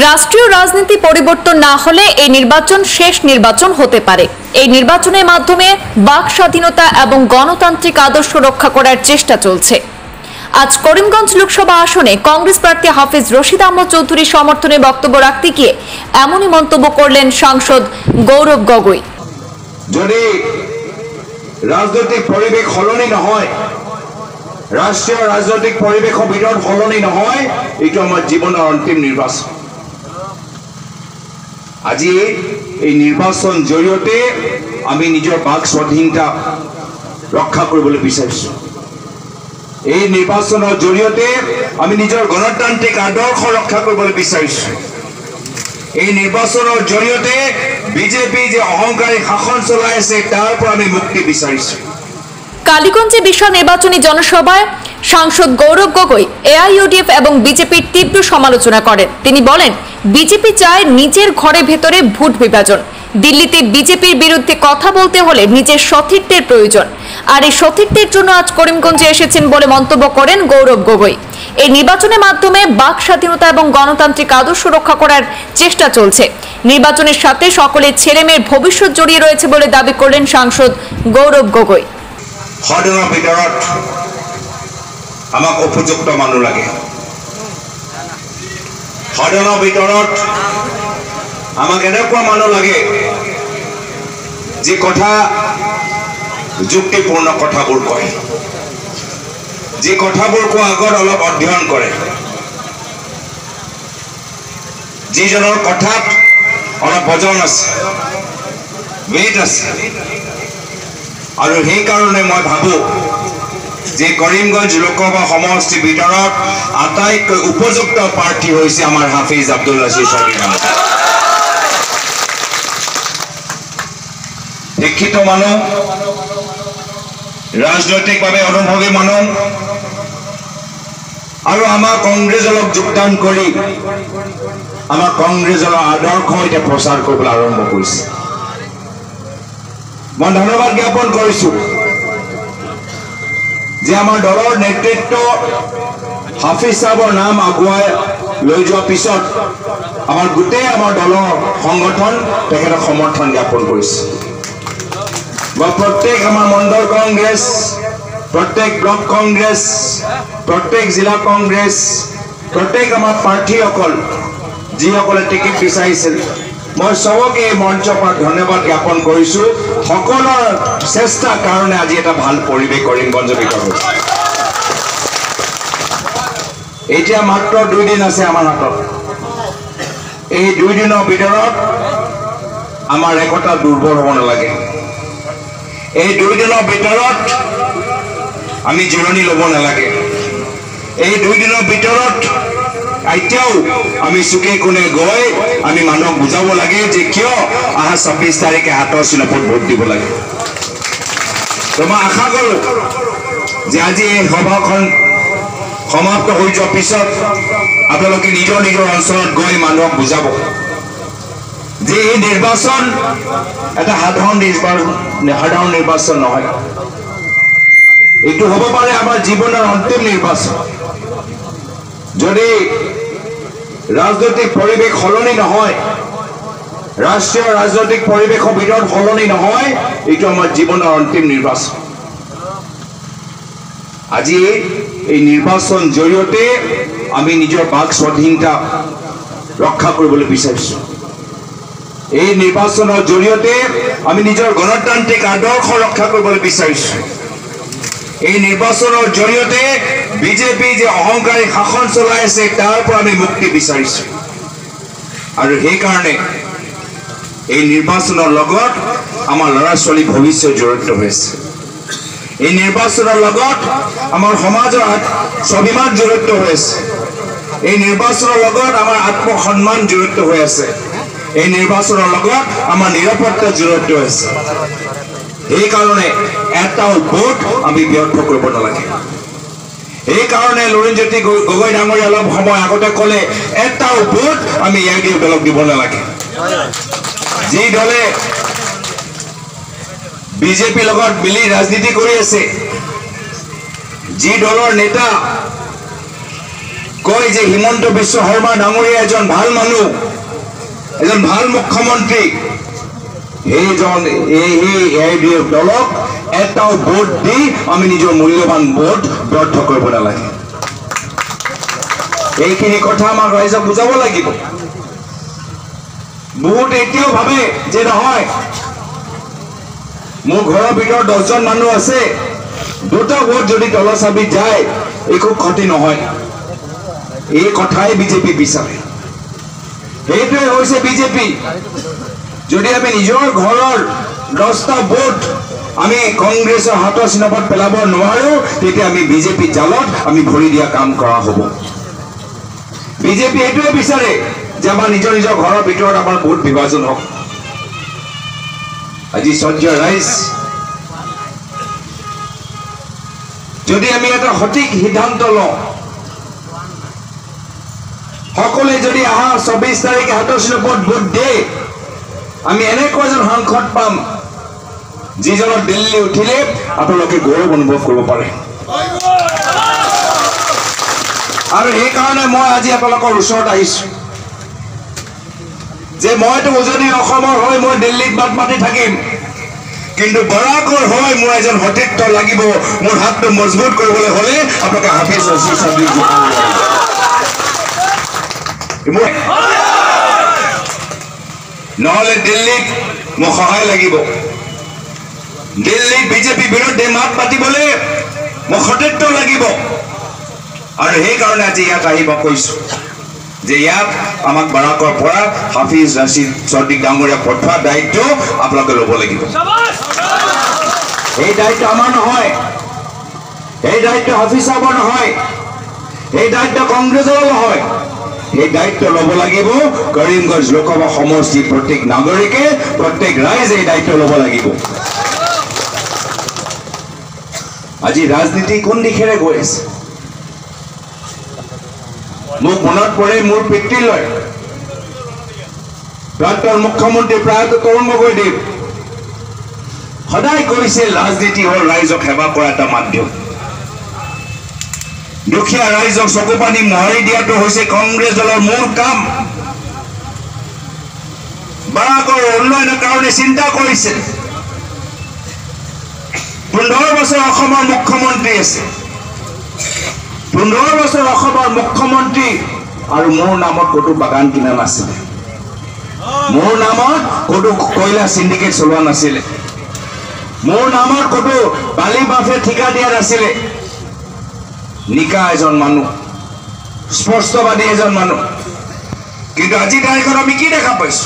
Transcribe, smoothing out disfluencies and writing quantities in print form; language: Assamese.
রাষ্ট্রীয় রাজনীতি পরিবর্তন না হলে এই নির্বাচন শেষ নির্বাচন হতে পারে। এই নির্বাচনের মাধ্যমে বাক স্বাধীনতা এবং গণতান্ত্রিক আদর্শ রক্ষা করার চেষ্টা চলছে। আজ করিমগঞ্জ লোকসভা আসনে কংগ্রেস প্রার্থী হাফিজ রশিদ আহমদ চৌধুরীর সমর্থনে বক্তব্য রাখতে গিয়ে এমনই মন্তব্য করলেন সাংসদ গৌরব গগৈ। যদি রাজনৈতিক পরিবেশ সলনি নহয়, ৰাষ্ট্ৰীয় ৰাজনৈতিক পৰিৱেশৰ ভিতৰত সলনি নহয়, এইটো আমাৰ জীৱনৰ অন্তিম নিৰ্বাচন। আজি এই নিৰ্বাচন জৰিয়তে আমি নিজৰ বাক স্বাধীনতা ৰক্ষা কৰিবলৈ বিচাৰিছোঁ। এই নিৰ্বাচনৰ জৰিয়তে আমি নিজৰ গণতান্ত্ৰিক আদৰ্শ ৰক্ষা কৰিবলৈ বিচাৰিছোঁ। এই নিৰ্বাচনৰ জৰিয়তে বিজেপি যে অহংকাৰী শাসন চলাই আছে তাৰ পৰা আমি মুক্তি বিচাৰিছোঁ। কালীগঞ্জে বিশাল নির্বাচনী জনসভায় সাংসদ গৌরব গগৈ এআইইউডিএফ এবং বিজেপির তীব্র সমালোচনা করেন। তিনি বলেন, বিজেপি চায় নিজের ঘরে ভেতরে ভোট বিভাজন। দিল্লিতে বিজেপির বিরুদ্ধে কথা বলতে হলে নিজের সতীর্থের প্রয়োজন, আর এই সতীর্থের জন্য আজ করিমগঞ্জে এসেছেন বলে মন্তব্য করেন গৌরব গগৈ। এই নির্বাচনের মাধ্যমে বাক স্বাধীনতা এবং গণতান্ত্রিক আদর্শ রক্ষা করার চেষ্টা চলছে। নির্বাচনের সাথে সকলের ছেলেমেয়ের ভবিষ্যৎ জড়িয়ে রয়েছে বলে দাবি করলেন সাংসদ গৌরব গগৈ। সদনৰ ভিতৰত আমাক উপযুক্ত মানুহ লাগে। সদনৰ ভিতৰত আমাক এনেকুৱা মানুহ লাগে যি কথা যুক্তিপূৰ্ণ কথাবোৰ কয়, যি কথাবোৰ কোৱা আগত অলপ অধ্যয়ন কৰে, যিজনৰ কথাত অলপ বজন আছে, ৱেইট আছে। আৰু সেইকাৰণে মই ভাবোঁ যে কৰিমগঞ্জ লোকসভা সমষ্টিৰ ভিতৰত আটাইতকৈ উপযুক্ত প্ৰাৰ্থী হৈছে আমাৰ হাফিজ আব্দুল ৰাছিদ চৌধুৰী। শিক্ষিত মানুহ, ৰাজনৈতিকভাৱে অনুভৱী মানুহ, আৰু আমাৰ কংগ্ৰেছ দলক যোগদান কৰি আমাৰ কংগ্ৰেছ দলৰ আদৰ্শ এতিয়া প্ৰচাৰ কৰিবলৈ আৰম্ভ কৰিছে। মই ধন্যবাদ জ্ঞাপন কৰিছোঁ যে আমাৰ দলৰ নেতৃত্ব হাফিজ সাহেবৰ নাম আগুৱাই লৈ যোৱাৰ পিছত আমাৰ গোটেই আমাৰ দলৰ সংগঠন তেখেতক সমৰ্থন জ্ঞাপন কৰিছে। মই প্ৰত্যেক আমাৰ মণ্ডল কংগ্ৰেছ, প্ৰত্যেক ব্লক কংগ্ৰেছ, প্ৰত্যেক জিলা কংগ্ৰেছ, প্ৰত্যেক আমাৰ প্ৰাৰ্থীসকল যিসকলে টিকেট বিচাৰিছিল, মই সবকে এই মঞ্চৰ পৰা ধন্যবাদ জ্ঞাপন কৰিছোঁ। সকলৰ চেষ্টাৰ কাৰণে আজি এটা ভাল পৰিৱেশ কৰিমগঞ্জৰ ভিতৰত হৈছে। এতিয়া মাত্ৰ 2 দিন আছে আমাৰ হাতত। এই 2 দিনৰ ভিতৰত আমাৰ একতা দুৰ্বল হ'ব নালাগে। এই 2 দিনৰ ভিতৰত আমি জিৰণি ল'ব নালাগে। এই 2 দিনৰ ভিতৰত এতিয়াও আমি চুকে কোণে গৈ আমি মানুহক বুজাব লাগে যে কিয় অহা 26 তাৰিখে হাতৰ চিনাপত ভোট দিব লাগে। তো মই আশা কৰোঁ যে আজি এই সভাখন সমাপ্ত হৈ যোৱাৰ পিছত আপোনালোকে নিজৰ নিজৰ অঞ্চলত গৈ মানুহক বুজাব যে এই নিৰ্বাচন এটা সাধাৰণ নিৰ্বাচন নহয়। এইটো হ'ব পাৰে আমাৰ জীৱনৰ অন্তিম নিৰ্বাচন। যদি ৰাজনৈতিক পৰিৱেশ সলনি নহয়, ৰাষ্ট্ৰীয় ৰাজনৈতিক পৰিৱেশৰ ভিতৰত সলনি নহয়, এইটো আমাৰ জীৱনৰ অন্তিম নিৰ্বাচন। আজি এই নিৰ্বাচন জৰিয়তে আমি নিজৰ বাক স্বাধীনতা ৰক্ষা কৰিবলৈ বিচাৰিছোঁ। এই নিৰ্বাচনৰ জৰিয়তে আমি নিজৰ গণতান্ত্ৰিক আদৰ্শ ৰক্ষা কৰিবলৈ বিচাৰিছোঁ। এই নিৰ্বাচনৰ জৰিয়তে বিজেপি যে অহংকাৰী শাসন চলাই আছে তাৰ পৰা আমি মুক্তি বিচাৰিছোঁ। আৰু সেইকাৰণে এই নিৰ্বাচনৰ লগত আমাৰ ল'ৰা ছোৱালী ভৱিষ্যত জড়িত হৈ আছে। এই নিৰ্বাচনৰ লগত আমাৰ সমাজৰ স্বাভিমান জড়িত হৈ আছে। এই নিৰ্বাচনৰ লগত আমাৰ আত্মসন্মান জড়িত হৈ আছে। এই নিৰ্বাচনৰ লগত আমাৰ নিৰাপত্তা জড়িত হৈ আছে। সেইকাৰণে এটাও ভোট আমি ব্যৰ্থ কৰিব নালাগে। এইকাৰণে লুৰিণজ্যোতি গগৈ ডাঙৰীয়া অলপ সময় আগতে ক'লে এটাও ভোট আমি এআইইউডিএফ দলক দিব নালাগে। যি দলে বিজেপিৰ লগত মিলি ৰাজনীতি কৰি আছে, যি দলৰ নেতা কয় যে হিমন্ত বিশ্ব শৰ্মা ডাঙৰীয়া এজন ভাল মানুহ, এজন ভাল মুখ্যমন্ত্ৰী, সেইজন এই AIUDF দলক এটাও ভোট দি আমি নিজৰ মূল্যৱান ভোট ব্যৰ্থ কৰিব নালাগে। এইখিনি কথা আমাক ৰাইজক বুজাব লাগিব। বহুত এতিয়াও ভাবে যে নহয়, মোৰ ঘৰৰ ভিতৰত 10জন মানুহ আছে, 2টা ভোট যদি তলৰ চাবিত যায় একো ক্ষতি নহয়। এই কথাই বিজেপি বিচাৰে। সেইটোৱে হৈছে বিজেপি। যদি আমি নিজৰ ঘৰৰ 10টা ভোট আমি কংগ্ৰেছৰ হাতৰ চিনাপত পেলাব নোৱাৰো, তেতিয়া আমি বিজেপি জালত আমি ভৰি দিয়া কাম কৰা হ'ব। বিজেপি এইটোৱে বিচাৰে যে আমাৰ নিজৰ নিজৰ ঘৰৰ ভিতৰত আমাৰ ভোট বিভাজন হওক। আজি সঞ্জয় ৰাইজ, যদি আমি এটা সঠিক সিদ্ধান্ত লওঁ, সকলে যদি অহা 24 তাৰিখে হাতৰ চিনাপত ভোট দিয়ে, আমি এনেকুৱা এজন সাংসদ পাম যিজনৰ দিল্লী উঠিলে আপোনালোকে গৌৰৱ অনুভৱ কৰিব পাৰে। আৰু সেইকাৰণে মই আজি আপোনালোকৰ ওচৰত আহিছো যে মইতো উজনি অসমৰ হৈ মই দিল্লীত বাট মাতি থাকিম, কিন্তু বৰাকৰ হৈ মোৰ এজন সতীৰ্থ লাগিব। মোৰ হাতটো মজবুত কৰিবলৈ হলে আপোনালোকে হাফিজ ৰচিদ চৌধুৰীক নহলে দিল্লীত মোক সহায় লাগিব। দিল্লীত বিজেপি বিৰুদ্ধে মাত পাতিবলৈ মোক সতীৰ্থ লাগিব। আৰু সেইকাৰণে আজি ইয়াত আহিব কৈছো যে ইয়াত আমাক বাৰাকৰ পৰা হাফিজ ৰচিদ চৌধুৰী ডাঙৰীয়া পঠোৱা দায়িত্ব আপোনালোকে ল'ব লাগিব। এই দায়িত্ব আমাৰ নহয়, এই দায়িত্ব হাফিজ সাহেবৰ নহয়, এই দায়িত্ব কংগ্ৰেছৰ নহয়। এই দায়িত্ব ল'ব লাগিব কৰিমগঞ্জ লোকসভা সমষ্টিৰ প্ৰত্যেক নাগৰিকে, প্ৰত্যেক ৰাইজে এই দায়িত্ব ল'ব লাগিব। আজি ৰাজনীতি কোন দিশেৰে গৈ আছে? মোক মনত পৰে মোৰ পিতৃলৈ প্ৰাক্তন মুখ্যমন্ত্ৰী প্ৰয়াত তৰুণ গগৈদেৱ সদায় কৈছিল ৰাজনীতি হ'ল ৰাইজক সেৱা কৰা এটা মাধ্যম। দুখীয়া ৰাইজক চকু পানী মোহাৰি দিয়াটো হৈছে কংগ্ৰেছ দলৰ মূল কাম। বাৰাকৰ উন্নয়নৰ কাৰণে চিন্তা কৰিছে। 15 বছৰ অসমৰ মুখ্যমন্ত্ৰী আছে, 15 বছৰ অসমৰ মুখ্যমন্ত্ৰী, আৰু মোৰ নামত ক'তো বাগান কিনা নাছিলে, মোৰ নামত ক'তো কয়লা চিণ্ডিকেট চলোৱা নাছিলে, মোৰ নামত ক'তো বালি মাফিয়া ঠিকা দিয়া নাছিলে। নিকা এজন মানুহ, স্পষ্টবাদী এজন মানুহ। কিন্তু আজি তাৰিখত আমি কি দেখা পাইছো?